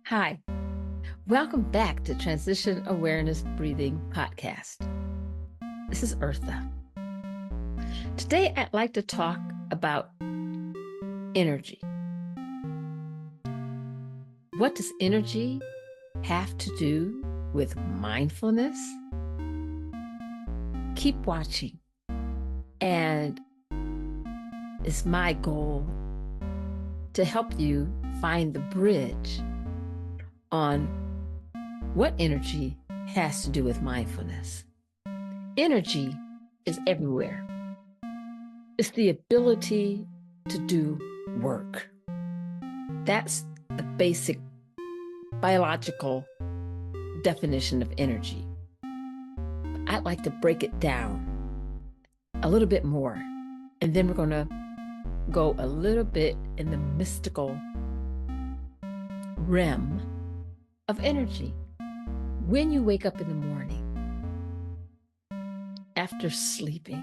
Hi, welcome back to Transition Awareness Breathing Podcast. This is Eartha. Today, I'd like to talk about energy. What does energy have to do with mindfulness? Keep watching, and it's my goal to help you find the bridge on what energy has to do with mindfulness. Energy is everywhere. It's the ability to do work. That's the basic biological definition of energy. I'd like to break it down a little bit more, and then we're going to go a little bit in the mystical realm of energy. When you wake up in the morning, after sleeping,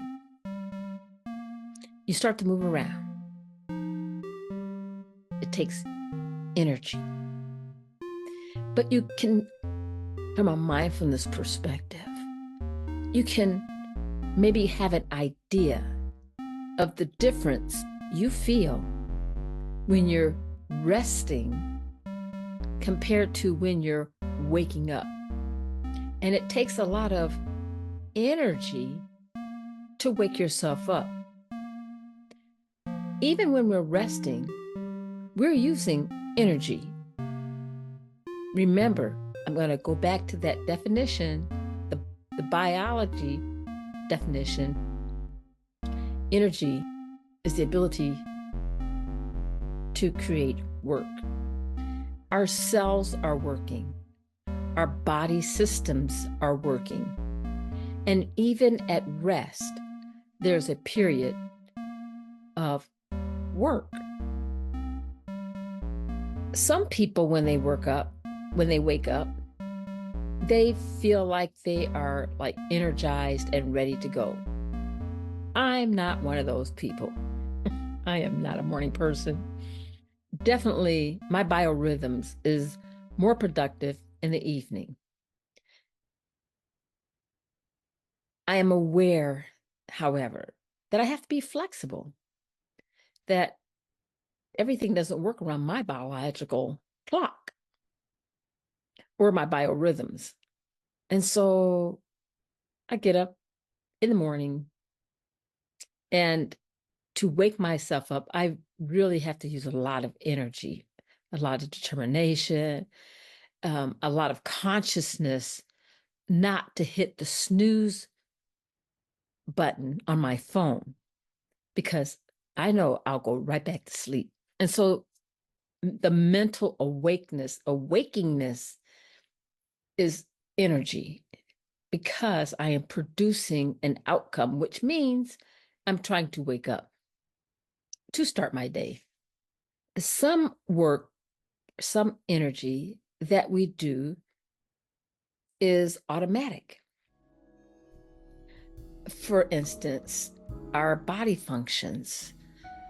you start to move around. It takes energy. But you can, from a mindfulness perspective, you can maybe have an idea of the difference you feel when you're resting compared to when you're waking up. And it takes a lot of energy to wake yourself up. Even when we're resting, we're using energy. Remember, I'm going to go back to that definition, the biology definition. Energy is the ability to create work. Our cells are working. Our body systems are working. And even at rest, there's a period of work. Some people, when they wake up, they feel like they are energized and ready to go. I'm not one of those people. I am not a morning person. Definitely, my biorhythms is more productive in the evening. I am aware, however, that I have to be flexible, that everything doesn't work around my biological clock or my biorhythms. And so I get up in the morning, and to wake myself up, I really have to use a lot of energy, a lot of determination, a lot of consciousness not to hit the snooze button on my phone, because I know I'll go right back to sleep. And so the mental awakingness is energy, because I am producing an outcome, which means I'm trying to wake up to start my day. Some work, some energy that we do is automatic. For instance, our body functions,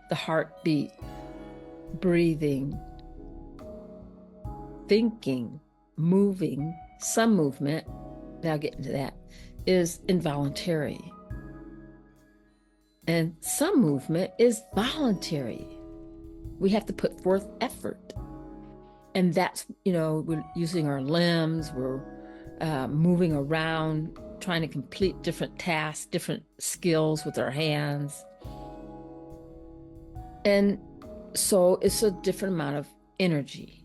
the heartbeat, breathing, thinking, moving, some movement, I'll get into that, is involuntary. And some movement is voluntary. We have to put forth effort. And that's, we're using our limbs, we're moving around, trying to complete different tasks, different skills with our hands. And so it's a different amount of energy,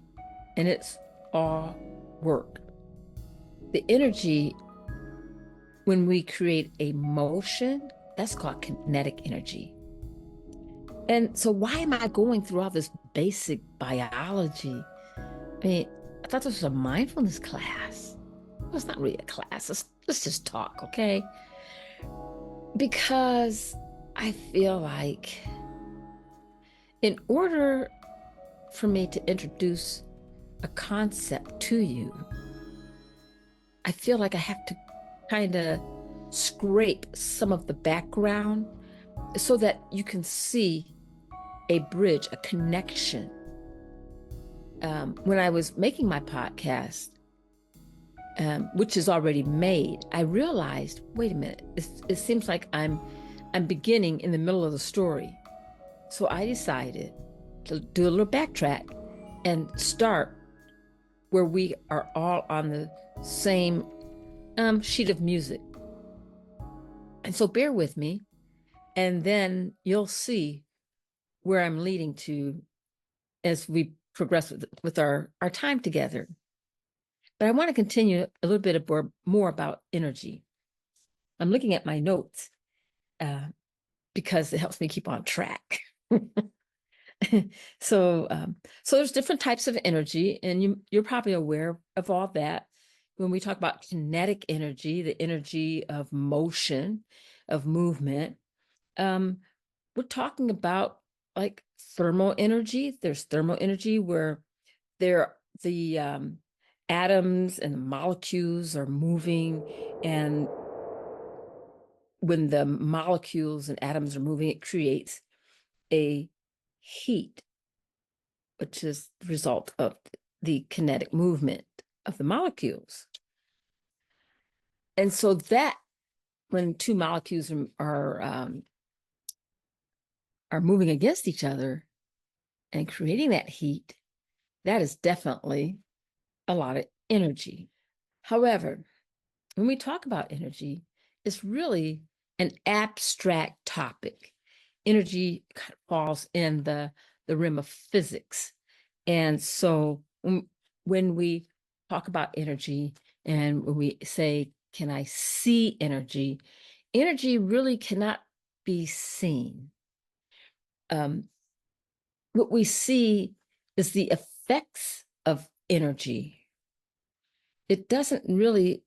and it's all work. The energy, when we create a motion, that's called kinetic energy. And so why am I going through all this basic biology? I mean, I thought this was a mindfulness class. Well, it's not really a class. Let's just talk, okay? Because I feel like in order for me to introduce a concept to you, I feel like I have to kind of scrape some of the background so that you can see a bridge, a connection when I was making my podcast, which is already made, I realized, wait a minute, it seems like I'm beginning in the middle of the story. So I decided to do a little backtrack and start where we are all on the same sheet of music. And so bear with me, and then you'll see where I'm leading to as we progress with our time together. But I want to continue a little bit more about energy. I'm looking at my notes because it helps me keep on track. So there's different types of energy, and you're probably aware of all that. When we talk about kinetic energy, the energy of motion, of movement, we're talking about like thermal energy. There's thermal energy where the atoms and the molecules are moving, and when the molecules and atoms are moving, it creates a heat, which is the result of the kinetic movement of the molecules. And so that when two molecules are moving against each other and creating that heat, that is definitely a lot of energy. However, when we talk about energy, it's really an abstract topic. Energy falls in the realm of physics. And so when we talk about energy and when we say, can I see energy? Energy really cannot be seen. What we see is the effects of energy. Energy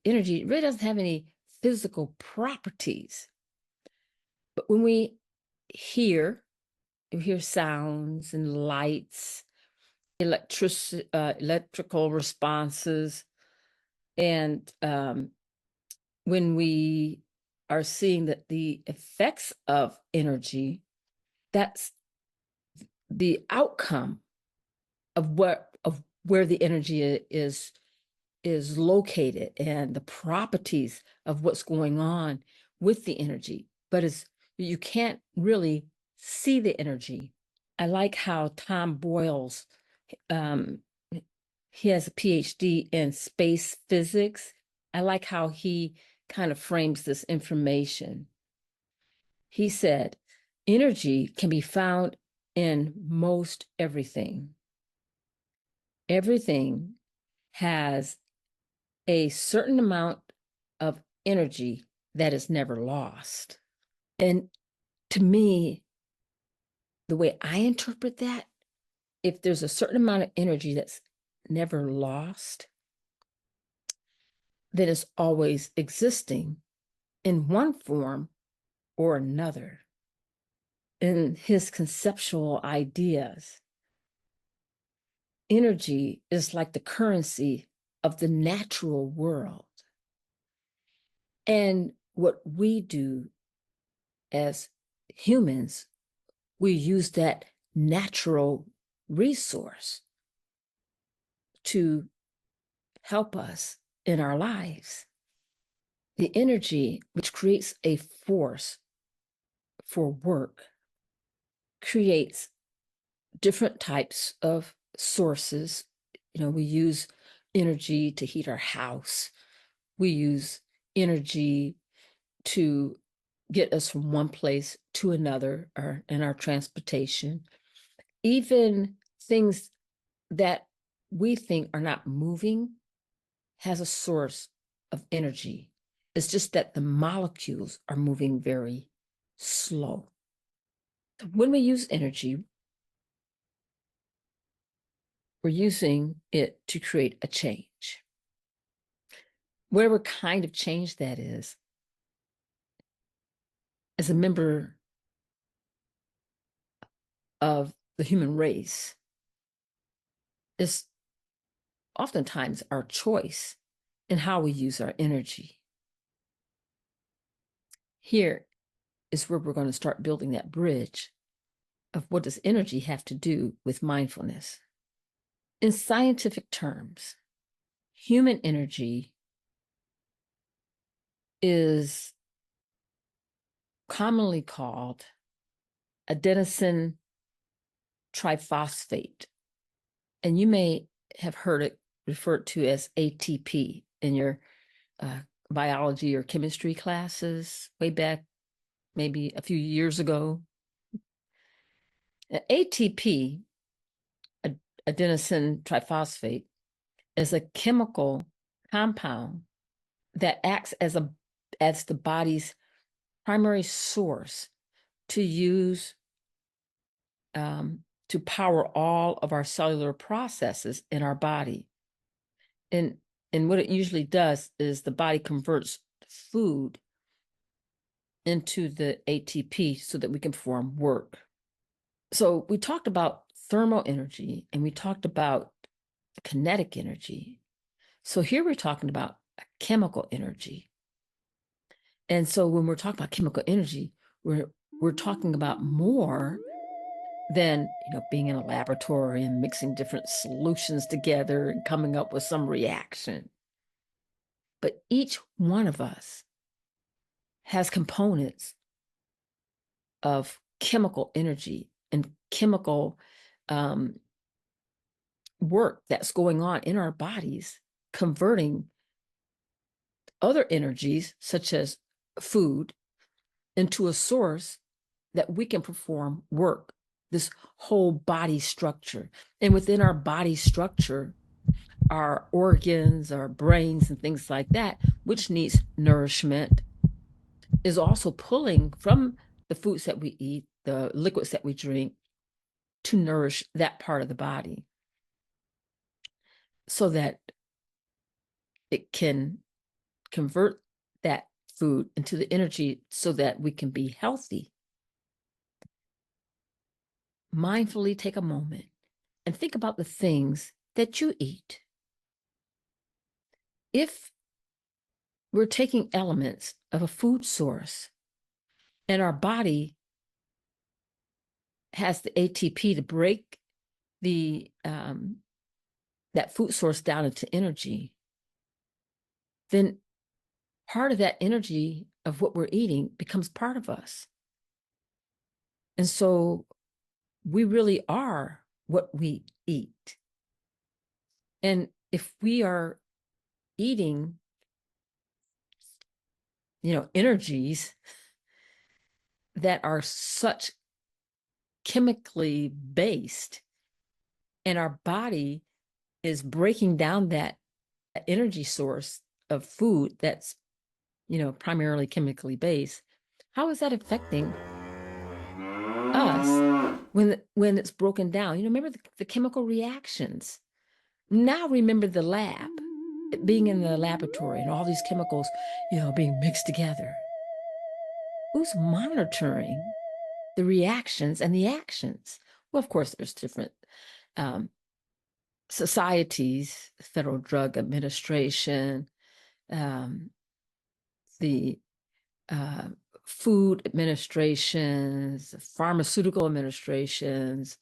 really doesn't have any physical properties. But when we hear sounds and lights, electrical responses, and when we are seeing that the effects of energy, that's the outcome of where the energy is located and the properties of what's going on with the energy. But you can't really see the energy. I like how Tom Boyles, he has a PhD in space physics. I like how he kind of frames this information. He said, energy can be found in most everything. Everything has a certain amount of energy that is never lost. And to me, the way I interpret that, if there's a certain amount of energy that's never lost, then it's always existing in one form or another. In his conceptual ideas, energy is like the currency of the natural world. And what we do as humans, we use that natural resource to help us in our lives. The energy which creates a force for work creates different types of sources. We use energy to heat our house. We use energy to get us from one place to another, or in our transportation. Even things that we think are not moving has a source of energy. It's just that the molecules are moving very slow. When we use energy, we're using it to create a change. Whatever kind of change that is, as a member of the human race, is oftentimes our choice in how we use our energy. Here is where we're going to start building that bridge of what does energy have to do with mindfulness. In scientific terms, human energy is commonly called adenosine triphosphate. And you may have heard it referred to as ATP in your biology or chemistry classes way back, maybe a few years ago. ATP, adenosine triphosphate, is a chemical compound that acts as the body's primary source to use to power all of our cellular processes in our body. And what it usually does is the body converts food into the ATP so that we can perform work. So we talked about thermal energy and we talked about kinetic energy. So here we're talking about chemical energy. And so when we're talking about chemical energy, we're talking about more than, being in a laboratory and mixing different solutions together and coming up with some reaction. But each one of us has components of chemical energy and chemical work that's going on in our bodies, converting other energies, such as food, into a source that we can perform work, this whole body structure. And within our body structure, our organs, our brains, and things like that, which needs nourishment, is also pulling from the foods that we eat, the liquids that we drink, to nourish that part of the body so that it can convert that food into the energy so that we can be healthy. Mindfully take a moment and think about the things that you eat. If we're taking elements of a food source and our body has the ATP to break that food source down into energy, then part of that energy of what we're eating becomes part of us. And so we really are what we eat. And if we are eating, energies that are such chemically based, and our body is breaking down that energy source of food that's, primarily chemically based, how is that affecting us when it's broken down? Remember the chemical reactions. Now remember the lab, being in the laboratory and all these chemicals, being mixed together. Who's monitoring the reactions and the actions? Well, of course, there's different societies, Federal Drug Administration, the food administrations, pharmaceutical administrations.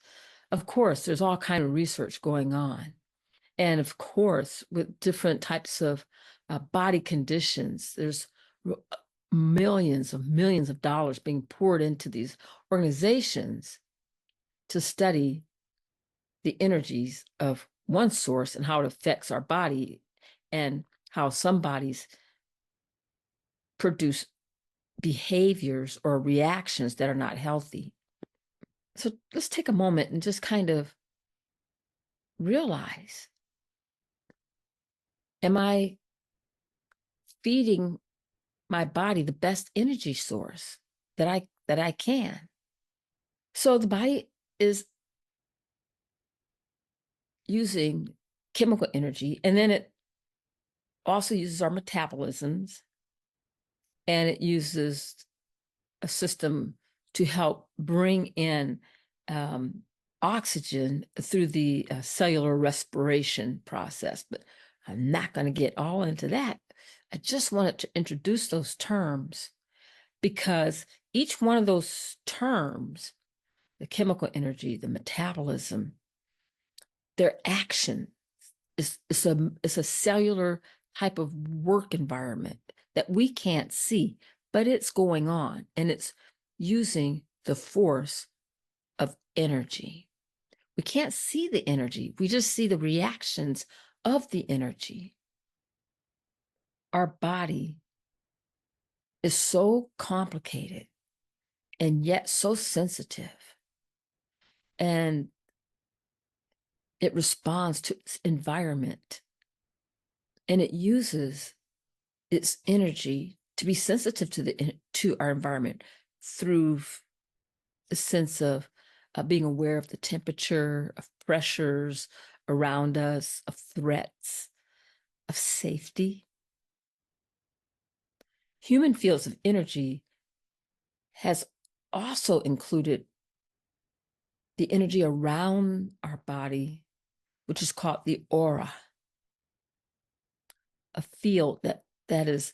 Of course, there's all kind of research going on. And of course, with different types of body conditions, there's millions of dollars being poured into these organizations to study the energies of one source and how it affects our body and how some bodies produce behaviors or reactions that are not healthy. So let's take a moment and just kind of realize, am I feeding my body the best energy source that I can? So the body is using chemical energy, and then it also uses our metabolisms, and it uses a system to help bring in oxygen through the cellular respiration process. But I'm not going to get all into that. I just wanted to introduce those terms because each one of those terms, the chemical energy, the metabolism, their action is a cellular type of work environment that we can't see, but it's going on, and it's using the force of energy. We can't see the energy. We just see the reactions of the energy. Our body is so complicated and yet so sensitive. And it responds to its environment. And it uses its energy to be sensitive to our environment through the sense of being aware of the temperature, of pressures around us, of threats, of safety. Human fields of energy has also included the energy around our body, which is called the aura, a field that is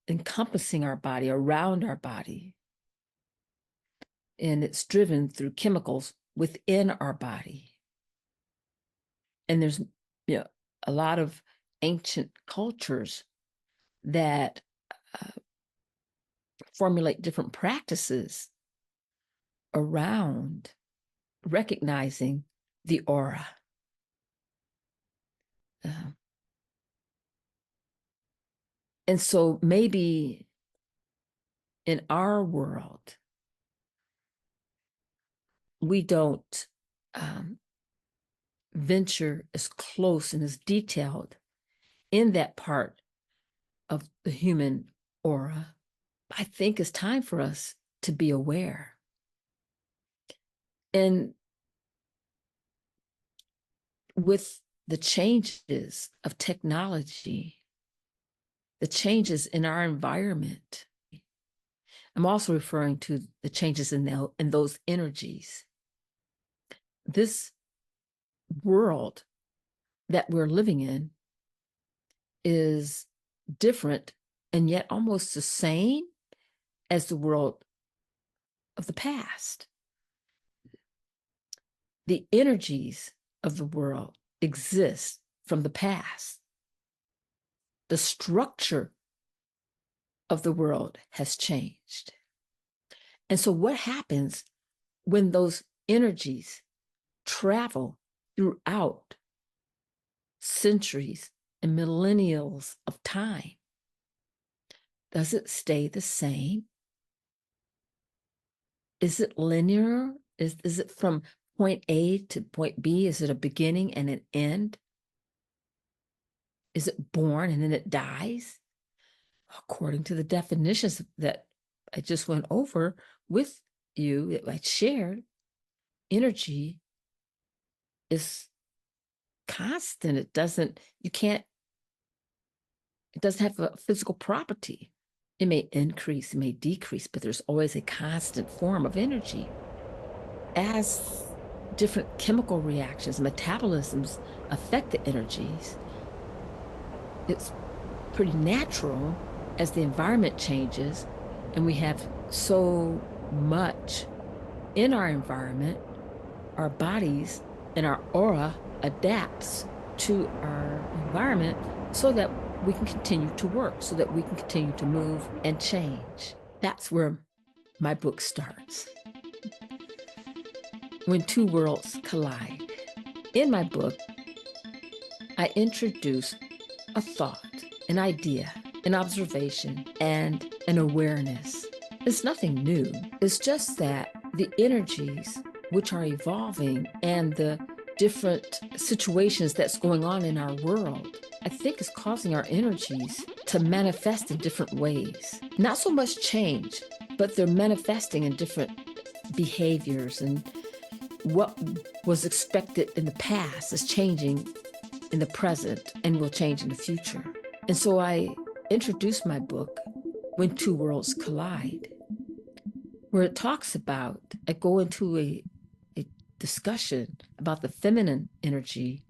encompassing our body, around our body. And it's driven through chemicals within our body. And there's a lot of ancient cultures that formulate different practices around recognizing the aura. And so maybe in our world, we don't venture as close and as detailed in that part of the human aura. I think it's time for us to be aware. And with the changes of technology, the changes in our environment, I'm also referring to the changes in those energies. This world that we're living in is different and yet almost the same as the world of the past. The energies of the world exist from the past. The structure of the world has changed. And so what happens when those energies travel throughout centuries and millennials of time? Does it stay the same? Is it linear? Is it from point A to point B? Is it a beginning and an end? Is it born and then it dies? According to the definitions that I just went over with you, that I shared, energy is constant. It doesn't have a physical property. It may increase, it may decrease, but there's always a constant form of energy. As different chemical reactions, metabolisms affect the energies, it's pretty natural as the environment changes and we have so much in our environment, our bodies and our aura adapts to our environment so that we can continue to work, so that we can continue to move and change. That's where my book starts. When Two Worlds Collide. In my book, I introduce a thought, an idea, an observation, and an awareness. It's nothing new. It's just that the energies which are evolving and the different situations that's going on in our world, I think is causing our energies to manifest in different ways. Not so much change, but they're manifesting in different behaviors, and what was expected in the past is changing in the present and will change in the future. And so I introduced my book, When Two Worlds Collide, where it talks about, I go into a discussion about the feminine energy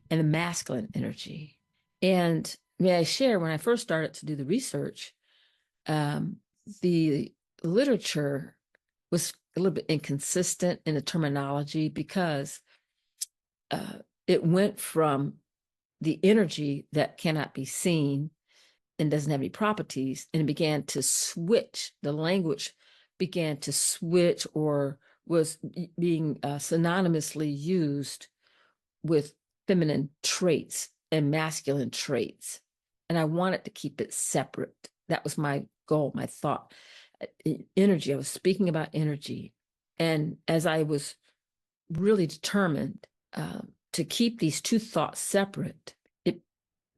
and the masculine energy. And may I share, when I first started to do the research, the literature was a little bit inconsistent in the terminology because it went from the energy that cannot be seen and doesn't have any properties, and it began to switch. The language began to switch, or was being synonymously used with feminine traits and masculine traits. And I wanted to keep it separate. That was my goal, my thought. Energy, I was speaking about energy. And as I was really determined to keep these two thoughts separate, it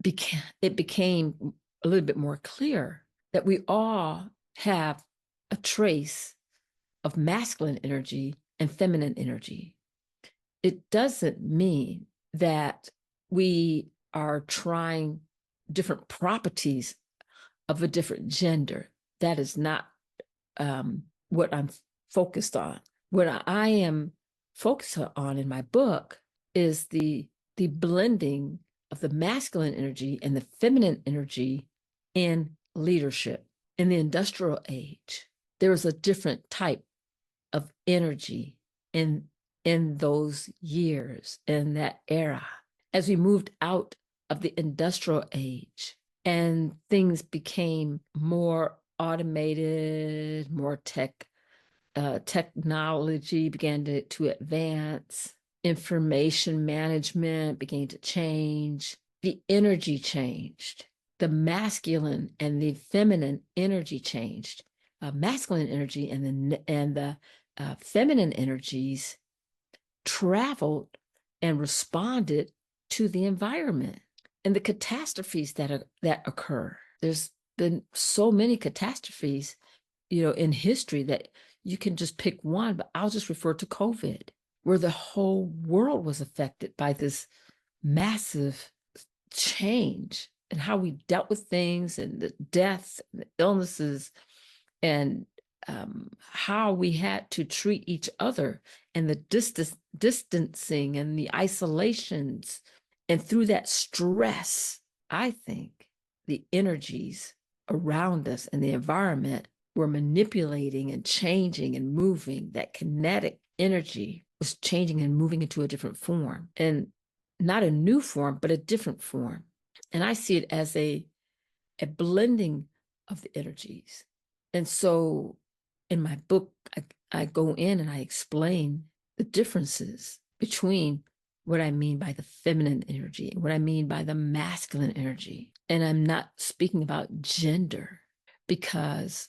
became a little bit more clear that we all have a trace of masculine energy and feminine energy. It doesn't mean that we are trying different properties of a different gender. That is not what I'm focused on. What I am focused on in my book is the blending of the masculine energy and the feminine energy in leadership. In the industrial age, there was a different type of energy in those years, in that era. As we moved out of the industrial age and things became more automated, more technology began to advance, information management began to change, the energy changed, the masculine and the feminine energy changed. Masculine energy and the feminine energies traveled and responded to the environment and the catastrophes that occur. There's been so many catastrophes, in history, that you can just pick one, but I'll just refer to COVID, where the whole world was affected by this massive change and how we dealt with things, and the deaths and the illnesses, and how we had to treat each other, and the distancing and the isolations. And through that stress, I think the energies around us and the environment were manipulating and changing and moving. That kinetic energy was changing and moving into a different form, and not a new form, but a different form. And I see it as a blending of the energies. And so in my book, I go in and I explain the differences between what I mean by the feminine energy and what I mean by the masculine energy. And I'm not speaking about gender, because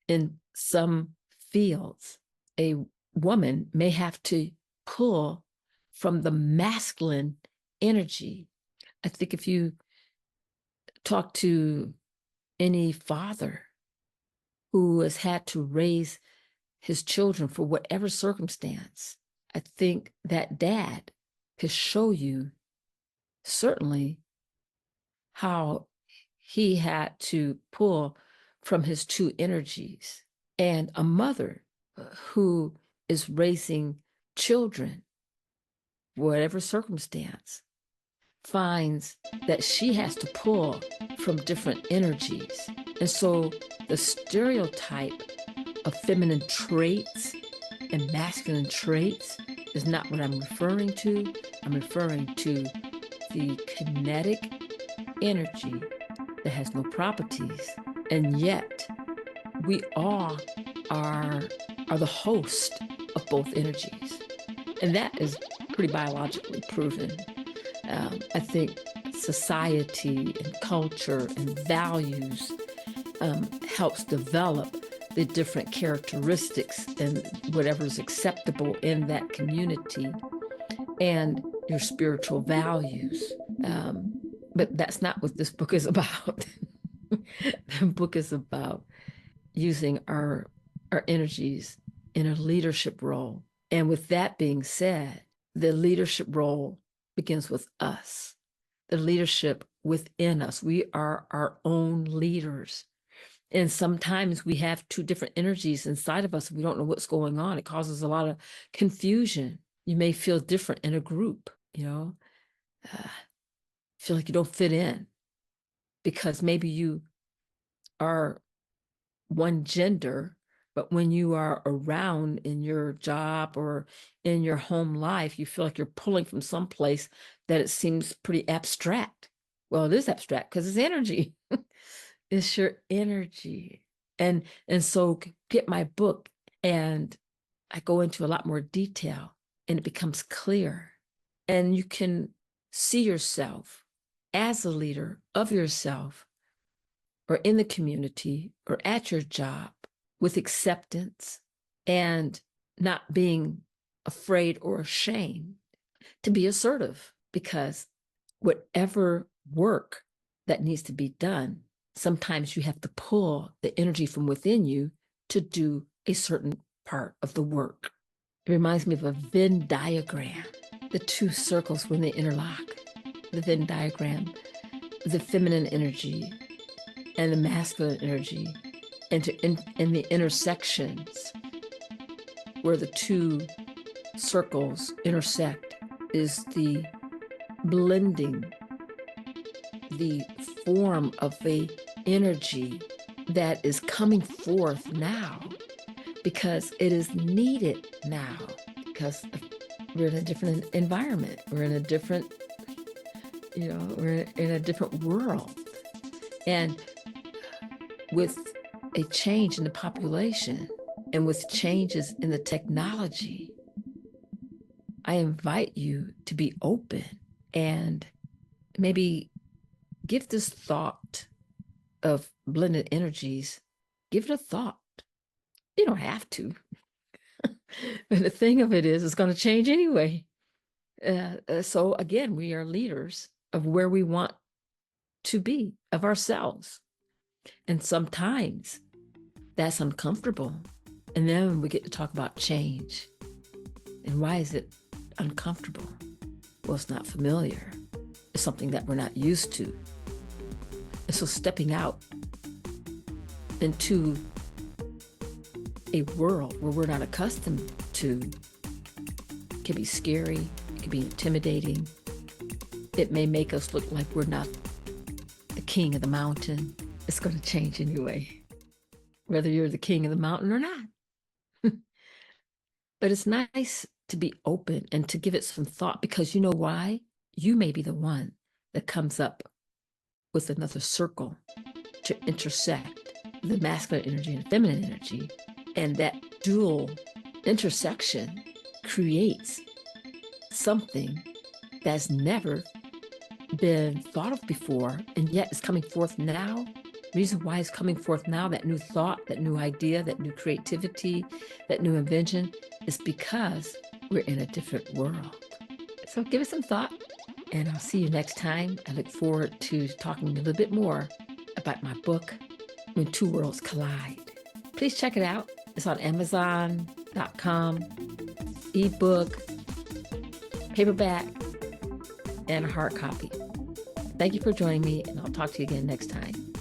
in some fields, a woman may have to pull from the masculine energy. I think if you talk to any father who has had to raise his children for whatever circumstance, I think that dad could show you certainly how he had to pull from his two energies. And a mother who is raising children, whatever circumstance, finds that she has to pull from different energies. And so the stereotype of feminine traits and masculine traits is not what I'm referring to. I'm referring to the kinetic energy that has no properties, and yet we all are the host of both energies. And that is pretty biologically proven. I think society and culture and values helps develop the different characteristics and whatever's acceptable in that community, and your spiritual values. But that's not what this book is about. The book is about using our energies in a leadership role. And with that being said, the leadership role begins with us, the leadership within us. We are our own leaders. And sometimes we have two different energies inside of us. We don't know what's going on. It causes a lot of confusion. You may feel different in a group, feel like you don't fit in because maybe you are one gender, But when you are around in your job or in your home life, you feel like you're pulling from someplace that it seems pretty abstract. Well, it is abstract because it's energy. It's your energy. And so get my book, and I go into a lot more detail, and it becomes clear. And you can see yourself as a leader of yourself, or in the community, or at your job, with acceptance and not being afraid or ashamed to be assertive, because whatever work that needs to be done, sometimes you have to pull the energy from within you to do a certain part of the work. It reminds me of a Venn diagram, the two circles when they interlock, the Venn diagram, the feminine energy and the masculine energy, and the intersections where the two circles intersect is the blending, the form of the energy that is coming forth now, because it is needed now, because we're in a different environment. We're in a different, we're in a different world. And with a change in the population and with changes in the technology, I invite you to be open and maybe give this thought of blended energies, give it a thought. You don't have to. But the thing of it is, it's going to change anyway. So again, we are leaders of where we want to be, of ourselves. And sometimes that's uncomfortable. And then we get to talk about change. And why is it uncomfortable? Well, it's not familiar. It's something that we're not used to. And so stepping out into a world where we're not accustomed to can be scary, it can be intimidating. It may make us look like we're not the king of the mountain. It's going to change anyway, whether you're the king of the mountain or not. But it's nice to be open and to give it some thought, because you know why? You may be the one that comes up with another circle to intersect the masculine energy and feminine energy. And that dual intersection creates something that's never been thought of before, and yet it's coming forth now. The reason why it's coming forth now, that new thought, that new idea, that new creativity, that new invention, is because we're in a different world. So give it some thought, and I'll see you next time. I look forward to talking a little bit more about my book, When Two Worlds Collide. Please check it out. It's on Amazon.com, ebook, paperback, and a hard copy. Thank you for joining me, and I'll talk to you again next time.